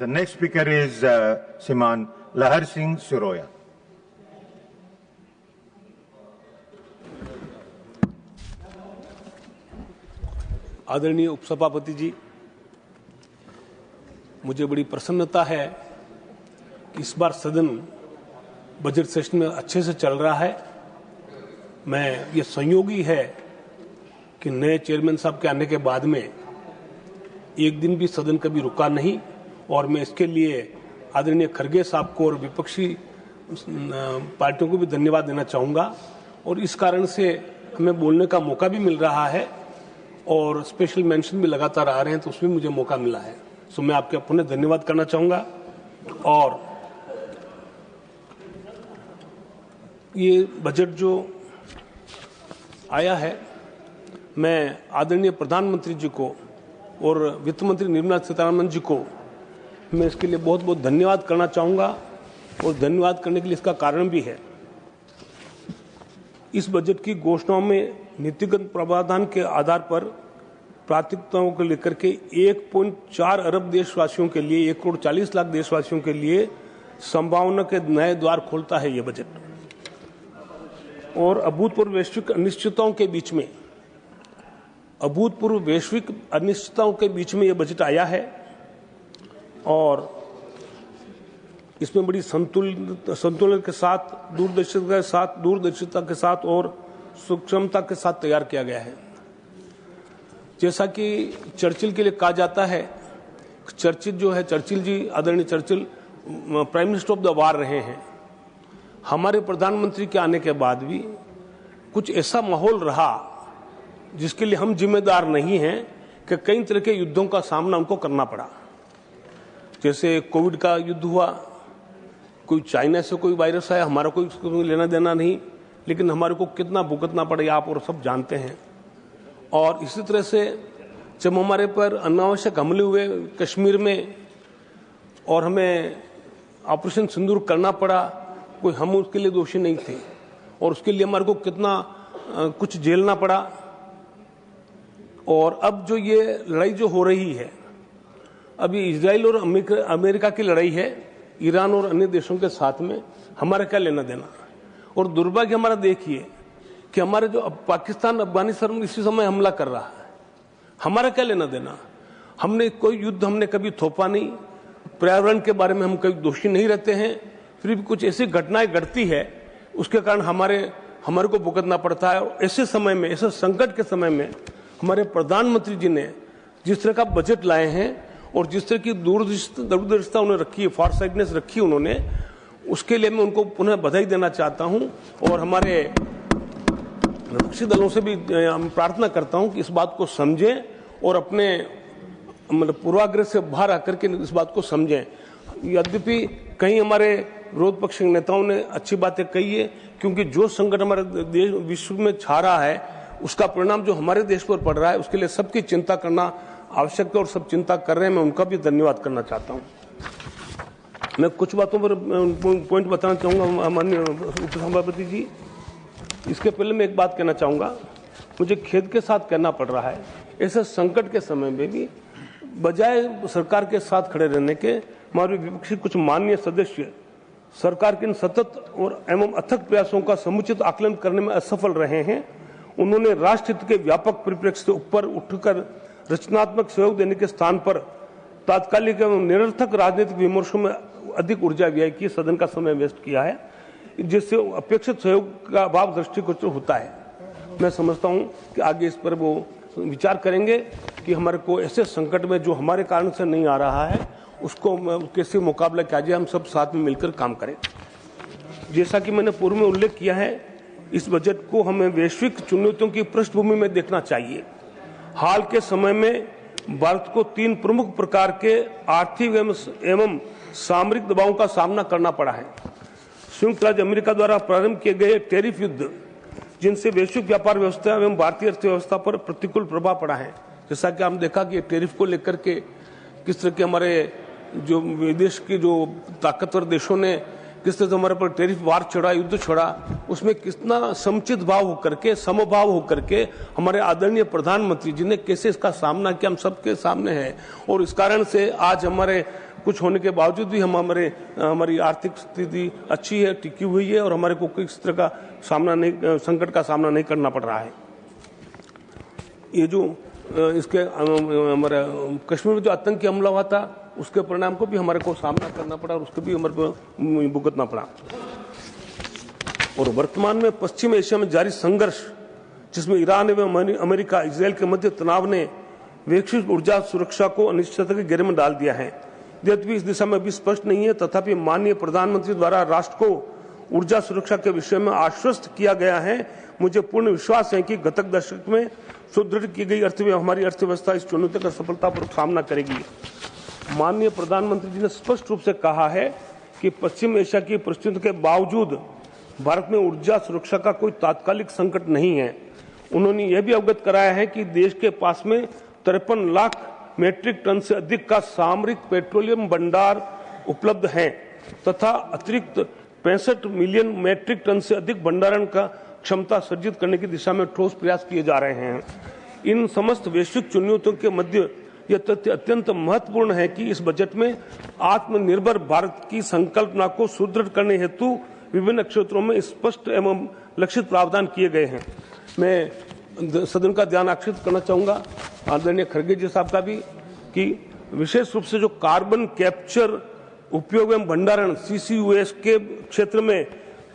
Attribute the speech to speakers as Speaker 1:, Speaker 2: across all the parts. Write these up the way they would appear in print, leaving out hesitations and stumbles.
Speaker 1: The next speaker is Shriman Lahar Singh Suroya.
Speaker 2: आदरणीय उपसभापति जी, मुझे बड़ी प्रसन्नता है कि इस बार सदन बजट सेशन में अच्छे से चल रहा है। मैं ये संयोगी है कि नए चेयरमैन साहब के आने के बाद में एक दिन भी सदन कभी रुका नहीं, और मैं इसके लिए आदरणीय खड़गे साहब को और विपक्षी पार्टियों को भी धन्यवाद देना चाहूँगा। और इस कारण से हमें बोलने का मौका भी मिल रहा है और स्पेशल मेंशन भी लगातार आ रहे हैं, तो उसमें मुझे मौका मिला है। सो मैं आपके पुनः धन्यवाद करना चाहूँगा। और ये बजट जो आया है, मैं आदरणीय प्रधानमंत्री जी को और वित्त मंत्री निर्मला सीतारमण जी को मैं इसके लिए बहुत बहुत धन्यवाद करना चाहूँगा। और धन्यवाद करने के लिए इसका कारण भी है, इस बजट की घोषणाओं में नीतिगत प्रावधान के आधार पर प्राथमिकताओं को लेकर के 1.4 अरब देशवासियों के लिए, 1 करोड़ 40 लाख देशवासियों के लिए संभावना के नए द्वार खोलता है ये बजट। और अभूतपूर्व वैश्विक अनिश्चितताओं के बीच में ये बजट आया है, और इसमें बड़ी संतुलन के साथ, दूरदर्शिता के साथ और सूक्ष्मता के साथ तैयार किया गया है। जैसा कि चर्चिल के लिए कहा जाता है, चर्चिल जी, आदरणीय Churchill prime minister of the war रहे हैं। हमारे प्रधानमंत्री के आने के बाद भी कुछ ऐसा माहौल रहा जिसके लिए हम जिम्मेदार नहीं हैं कि कई तरह के युद्धों का सामना उनको करना पड़ा। जैसे कोविड का युद्ध हुआ, कोई चाइना से कोई वायरस आया, हमारा कोई लेना देना नहीं, लेकिन हमारे को कितना भुगतना पड़ा आप और सब जानते हैं। और इसी तरह से जब हमारे पर अनावश्यक हमले हुए कश्मीर में और हमें ऑपरेशन सिंदूर करना पड़ा, कोई हम उसके लिए दोषी नहीं थे, और उसके लिए हमारे को कितना कुछ झेलना पड़ा। और अब जो ये लड़ाई जो हो रही है, अभी इजराइल और अमेरिका की लड़ाई है, ईरान और अन्य देशों के साथ में, हमारा क्या लेना देना। और दुर्भाग्य हमारा देखिए कि हमारे जो पाकिस्तान अफगानिस्तान में इसी समय हमला कर रहा है, हमारा क्या लेना देना। हमने कोई युद्ध हमने कभी थोपा नहीं, पर्यावरण के बारे में हम कभी दोषी नहीं रहते हैं, फिर भी कुछ ऐसी घटनाएं घटती है उसके कारण हमारे को भुगतना पड़ता है। और ऐसे समय में, ऐसे संकट के समय में हमारे प्रधानमंत्री जी ने जिस तरह का बजट लाए हैं और जिस तरह की दूरदर्शिता उन्होंने रखी है, फारसाइटनेस रखी उन्होंने, उसके लिए मैं उनको पुनः बधाई देना चाहता हूं। और हमारे विपक्षी दलों से भी प्रार्थना करता हूं कि इस बात को समझें और अपने पूर्वाग्रह से बाहर आकर के इस बात को समझें। यद्यपि कहीं हमारे विरोध पक्ष के नेताओं ने अच्छी बातें कही है, क्योंकि जो संकट हमारे देश विश्व में छा रहा है उसका परिणाम जो हमारे देश पर पड़ रहा है, उसके लिए सबकी चिंता करना आवश्यक है और सब चिंता कर रहे हैं। मैं उनका भी धन्यवाद करना चाहता हूं। मैं कुछ बातों पर पॉइंट बताना चाहूंगा माननीय उपसभापति जी। इसके पहले मैं एक बात कहना चाहूंगा, मुझे खेद के साथ कहना पड़ रहा है, ऐसे संकट के समय में भी बजाय सरकार के साथ खड़े रहने के हमारे विपक्षी कुछ माननीय सदस्य सरकार के इन सतत और एवं अथक प्रयासों का समुचित आकलन करने में असफल रहे हैं। उन्होंने राष्ट्र हित के व्यापक परिप्रेक्ष्य से ऊपर उठकर रचनात्मक सहयोग देने के स्थान पर तात्कालिक एवं निरर्थक राजनीतिक विमर्शों में अधिक ऊर्जा व्यय की, सदन का समय वेस्ट किया है, जिससे अपेक्षित सहयोग का अभाव दृष्टिगोचर होता है। मैं समझता हूं कि आगे इस पर वो विचार करेंगे कि हमारे को ऐसे संकट में जो हमारे कारण से नहीं आ रहा है उसको कैसे मुकाबला किया जाए, हम सब साथ में मिलकर काम करें। जैसा कि मैंने पूर्व में उल्लेख किया है, इस बजट को हमें वैश्विक चुनौतियों की पृष्ठभूमि में देखना चाहिए। हाल के समय में भारत को 3 प्रमुख प्रकार के आर्थिक एवं सामरिक दबावों का सामना करना पड़ा है। संयुक्त राज्य अमेरिका द्वारा प्रारंभ किए गए टैरिफ युद्ध, जिनसे वैश्विक व्यापार व्यवस्था एवं भारतीय अर्थव्यवस्था पर प्रतिकूल प्रभाव पड़ा है। जैसा कि हम देखा कि टैरिफ को लेकर के किस तरह के हमारे जो विदेश के जो ताकतवर देशों ने किस तरह से हमारे पर टैरिफ वार चढ़ा, युद्ध चढ़ा, उसमें कितना समुचित भाव होकर के, समभाव होकर के हमारे आदरणीय प्रधानमंत्री जी ने कैसे इसका सामना किया, हम सबके सामने है। और इस कारण से आज हमारे कुछ होने के बावजूद भी हमारी आर्थिक स्थिति अच्छी है, टिकी हुई है और हमारे को किसी तरह का संकट का सामना नहीं करना पड़ रहा है। ये जो इसके हमारे कश्मीर में जो आतंकी हमला हुआ था उसके परिणाम को भी हमारे को सामना करना पड़ा और उसको भी हमारे को भुगतना पड़ा। और वर्तमान में पश्चिम एशिया में जारी संघर्ष, जिसमें ईरान एवं अमेरिका इजरायल के मध्य तनाव ने वैश्विक ऊर्जा सुरक्षा को अनिश्चितता के घेरे में डाल दिया है। यद्यपि इस दिशा में अभी स्पष्ट नहीं है, तथापि माननीय प्रधानमंत्री द्वारा राष्ट्र को ऊर्जा सुरक्षा के विषय में आश्वस्त किया गया है। मुझे पूर्ण विश्वास है कि गत दशक में सुदृढ़ की गई हमारी अर्थव्यवस्था इस चुनौती का सफलतापूर्वक सामना करेगी। माननीय प्रधानमंत्री जी ने स्पष्ट रूप से कहा है कि पश्चिम एशिया की परिस्थितियों के बावजूद भारत में ऊर्जा सुरक्षा का कोई तात्कालिक संकट नहीं है। उन्होंने यह भी अवगत कराया है कि देश के पास में 53 लाख मीट्रिक टन से अधिक का सामरिक पेट्रोलियम भंडार उपलब्ध है तथा अतिरिक्त 65 मिलियन मीट्रिक टन से अधिक भंडारण का क्षमता सर्जित करने की दिशा में ठोस प्रयास किए जा रहे हैं। इन समस्त वैश्विक चुनौतियों के मध्य यह तथ्य अत्यंत महत्वपूर्ण है कि इस बजट में आत्मनिर्भर भारत की संकल्पना को सुदृढ़ करने हेतु विभिन्न क्षेत्रों में स्पष्ट एवं लक्षित प्रावधान किए गए हैं। मैं सदन का ध्यान आकर्षित करना चाहूंगा आदरणीय खड़गे जी साहब का भी कि विशेष रूप से जो कार्बन कैप्चर उपयोग एवं भंडारण CCUS के क्षेत्र में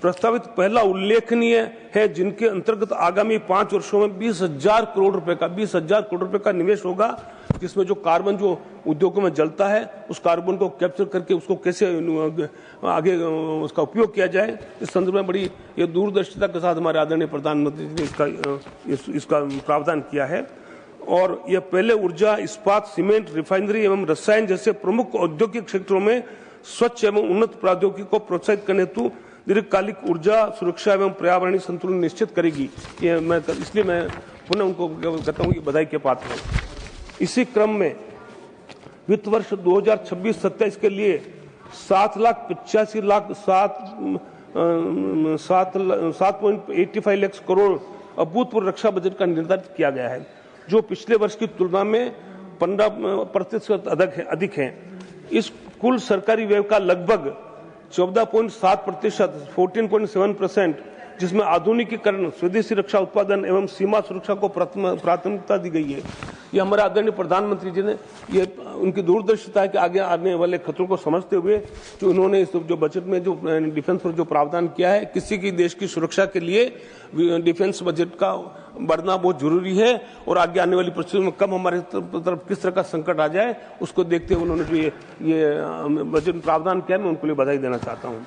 Speaker 2: प्रस्तावित पहला उल्लेखनीय है, जिनके अंतर्गत आगामी 5 वर्षों में 20,000 करोड़ रुपए का निवेश होगा, जिसमें जो कार्बन जो उद्योगों में जलता है उस कार्बन को कैप्चर करके उसको कैसे आगे उसका उपयोग किया जाए, इस संदर्भ में बड़ी ये दूरदर्शिता के साथ हमारे आदरणीय प्रधानमंत्री जी ने इसका प्रावधान किया है। और यह पहले ऊर्जा, इस्पात, सीमेंट, रिफाइनरी एवं रसायन जैसे प्रमुख औद्योगिक क्षेत्रों में स्वच्छ एवं उन्नत प्रौद्योगिकी को प्रोत्साहित करने हेतु दीर्घकालिक ऊर्जा सुरक्षा एवं पर्यावरणीय संतुलन निश्चित करेगी। इसलिए मैं पुनः उनको कहता हूँ कि बधाई के पात्र हैं। इसी क्रम में वित्त वर्ष 2026-27 के लिए 7,85,7.85 लाख करोड़ अभूतपूर्व रक्षा बजट का निर्धारित किया गया है, जो पिछले वर्ष की तुलना में 15% अधिक है। इस कुल सरकारी व्यय का लगभग 14.7%, 14.7%, जिसमें आधुनिकीकरण, स्वदेशी रक्षा उत्पादन एवं सीमा सुरक्षा को प्राथमिकता दी गई है। ये हमारे आदरणीय प्रधानमंत्री जी ने ये उनकी दूरदर्शिता है कि आगे आने वाले खतरों को समझते हुए जो उन्होंने इस जो बजट में जो डिफेंस पर जो प्रावधान किया है, किसी की देश की सुरक्षा के लिए डिफेंस बजट का बढ़ना बहुत जरूरी है और आगे आने वाली परिस्थितियों में कब हमारे तरफ किस तरह का संकट आ जाए उसको देखते हुए उन्होंने जो ये बजट में प्रावधान किया, मैं उनको लिए बधाई देना चाहता हूँ।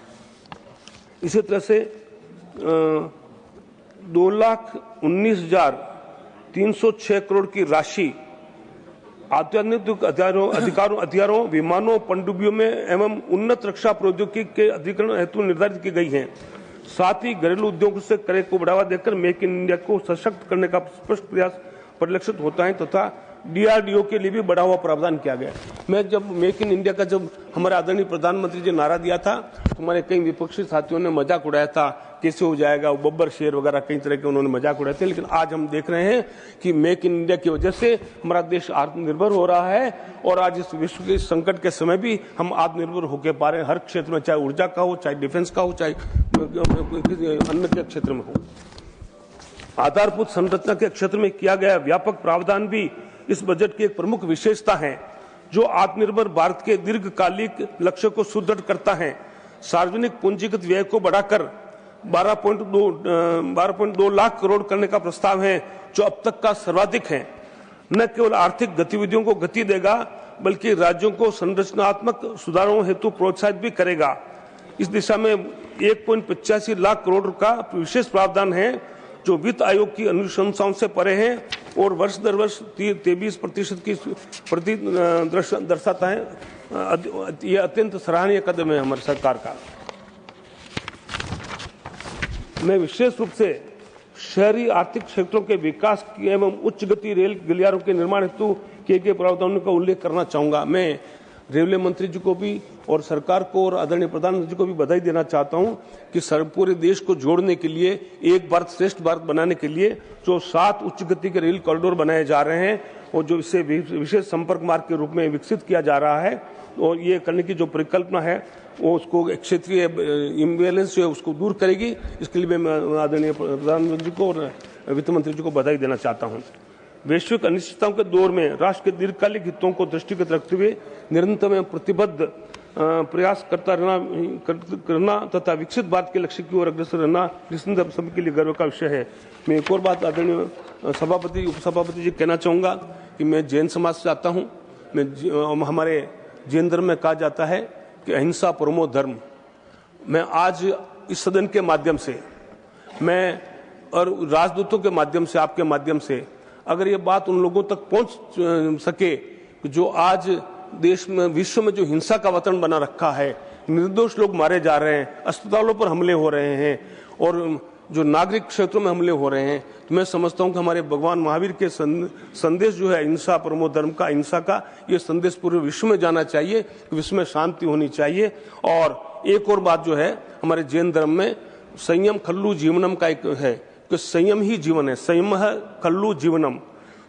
Speaker 2: इसी तरह से 2,19,306 करोड़ की राशि अत्याधुनिक हथियारों, विमानों, पनडुब्बियों में एवं उन्नत रक्षा प्रौद्योगिकी के अधिग्रहण हेतु निर्धारित की गई है। साथ ही घरेलू उद्योगों से क्रय को बढ़ावा देकर मेक इन इंडिया को सशक्त करने का स्पष्ट प्रयास परिलक्षित होता है तथा DRDO के लिए भी बढ़ा हुआ प्रावधान किया गया। मैं जब मेक इन इंडिया का जब हमारे आदरणीय प्रधानमंत्री जी नारा दिया था तो हमारे कई विपक्षी साथियों ने मजाक उड़ाया था, कैसे हो जाएगा वो बब्बर शेर वगैरह कई तरह के उन्होंने मजाक उड़ाए थे। लेकिन आज हम देख रहे हैं कि मेक इन इंडिया की वजह से हमारा देश आत्मनिर्भर हो रहा है और आज इस विश्व के संकट के समय भी हम आत्मनिर्भर होकर पा रहे हैं, हर क्षेत्र में, चाहे ऊर्जा का हो, चाहे डिफेंस का हो, चाहे अन्य के क्षेत्र में हो। आधारभूत संरचना के क्षेत्र में किया गया व्यापक प्रावधान भी इस बजट की एक प्रमुख विशेषता है, जो आत्मनिर्भर भारत के दीर्घकालिक लक्ष्य को सुदृढ़ करता है। सार्वजनिक पूंजीगत व्यय को बढ़ाकर 12.2 लाख करोड़ करने का प्रस्ताव है, जो अब तक का सर्वाधिक है। न केवल आर्थिक गतिविधियों को गति देगा बल्कि राज्यों को संरचनात्मक सुधारों हेतु प्रोत्साहित भी करेगा। इस दिशा में 1.85 लाख करोड़ का विशेष प्रावधान है, जो वित्त आयोग की अनुशंसाओं से परे हैं और वर्ष दर वर्ष 23% की प्रति दर्शाता है। यह अत्यंत सराहनीय कदम है हमारी सरकार का। मैं विशेष रूप से शहरी आर्थिक क्षेत्रों के विकास एवं उच्च गति रेल गलियारों के निर्माण हेतु किए गए प्रावधानों का उल्लेख करना चाहूंगा। मैं रेलवे मंत्री जी को भी और सरकार को और आदरणीय प्रधानमंत्री जी को भी बधाई देना चाहता हूं कि पूरे देश को जोड़ने के लिए, एक भारत श्रेष्ठ भारत बनाने के लिए जो 7 उच्च गति के रेल कॉरिडोर बनाए जा रहे हैं और जो इसे विशेष संपर्क मार्ग के रूप में विकसित किया जा रहा है, और ये करने की जो परिकल्पना है वो उसको क्षेत्रीय इम्बैलेंस जो है उसको दूर करेगी। इसके लिए मैं आदरणीय प्रधानमंत्री को और वित्त मंत्री जी को बधाई देना चाहता हूं। वैश्विक अनिश्चितताओं के दौर में राष्ट्र के दीर्घकालिक हितों को दृष्टिगत रखते हुए निरंतर एवं प्रतिबद्ध प्रयास करना तथा विकसित भारत के लक्ष्य की ओर अग्रसर रहना निस्संदेह सभी के लिए गर्व का विषय है। मैं एक और बात आदरणीय सभापति उपसभापति जी कहना चाहूँगा कि मैं जैन समाज से आता हूँ। हमारे जैन धर्म में कहा जाता है कि अहिंसा परमो धर्म। मैं आज इस सदन के माध्यम से, मैं और राजदूतों के माध्यम से, आपके माध्यम से अगर ये बात उन लोगों तक पहुंच सके जो आज देश में, विश्व में जो हिंसा का वातावरण बना रखा है, निर्दोष लोग मारे जा रहे हैं, अस्पतालों पर हमले हो रहे हैं और जो नागरिक क्षेत्रों में हमले हो रहे हैं, तो मैं समझता हूं कि हमारे भगवान महावीर के संदेश जो है अहिंसा परमो धर्म का, अहिंसा का, ये संदेश पूरे विश्व में जाना चाहिए कि विश्व में शांति होनी चाहिए। और एक और बात जो है, हमारे जैन धर्म में संयम खल्लू जीवनम का एक है कि संयम ही जीवन है, संयम खल्लू जीवनम,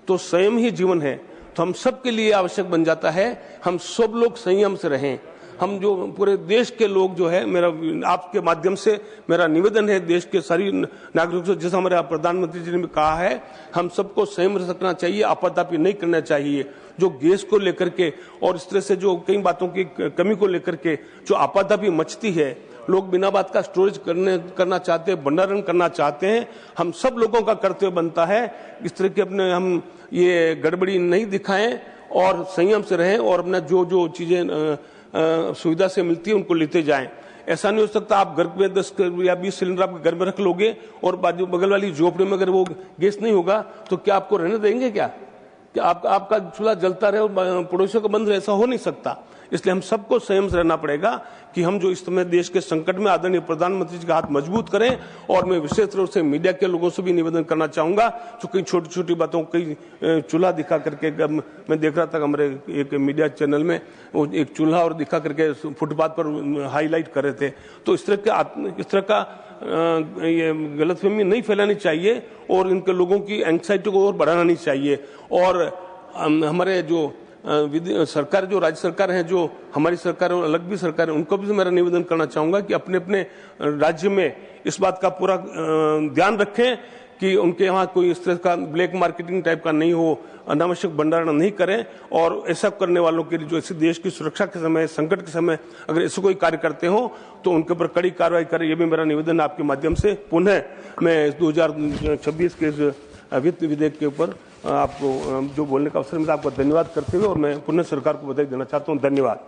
Speaker 2: तो संयम ही जीवन है। तो हम सब के लिए आवश्यक बन जाता है हम सब लोग संयम से रहें। हम जो पूरे देश के लोग जो है, मेरा आपके माध्यम से मेरा निवेदन है देश के सारी नागरिकों से, जैसा हमारे प्रधानमंत्री जी ने भी कहा है, हम सबको संयम रखना चाहिए, आपातपी नहीं करना चाहिए। जो गैस को लेकर के और इस तरह से जो कई बातों की कमी को लेकर के जो आपातपी मचती है, लोग बिना बात का स्टोरेज करना चाहते हैं, भंडारण करना चाहते हैं, हम सब लोगों का कर्तव्य बनता है इस तरह के अपने हम ये गड़बड़ी नहीं दिखाएं और संयम से रहें और अपना जो जो चीजें सुविधा से मिलती है उनको लेते जाएं। ऐसा नहीं हो सकता आप घर में 10 या 20 सिलेंडर आपके घर में रख लोगे और बाजू बगल वाली झोपड़ी में अगर वो गैस नहीं होगा तो क्या आपको रहने देंगे? क्या आपका चूल्हा जलता रहे और पड़ोसियों का बंद रहे? ऐसा हो नहीं सकता। इसलिए हम सबको संयम से रहना पड़ेगा कि हम जो इस समय देश के संकट में आदरणीय प्रधानमंत्री जी का हाथ मजबूत करें। और मैं विशेष रूप से मीडिया के लोगों से भी निवेदन करना चाहूंगा, जो कई छोटी छोटी बातों, कई चूल्हा दिखा करके, मैं देख रहा था हमारे एक मीडिया चैनल में वो एक चूल्हा और दिखा करके फुटपाथ पर हाईलाइट कर रहे थे। तो इस तरह का ये गलतफहमी नहीं फैलानी चाहिए और इनके लोगों की एंग्जाइटी को और बढ़ाना नहीं चाहिए। और हमारे जो सरकार, जो राज्य सरकार है, जो हमारी सरकार और अलग भी सरकार है, उनको भी मेरा निवेदन करना चाहूंगा कि अपने अपने राज्य में इस बात का पूरा ध्यान रखें कि उनके यहाँ कोई इस तरह का ब्लैक मार्केटिंग टाइप का नहीं हो, अनावश्यक भंडारण नहीं करें। और ऐसा करने वालों के लिए जो इस देश की सुरक्षा के समय, संकट के समय अगर ऐसे कोई कार्य करते हो तो उनके ऊपर कड़ी कार्रवाई करें। ये भी मेरा निवेदन आपके माध्यम से। पुनः मैं 2026 के वित्त विधेयक के ऊपर आपको जो बोलने का अवसर मिला, आपको धन्यवाद करते हुए और मैं पुनः सरकार को बधाई देना चाहता हूँ। धन्यवाद।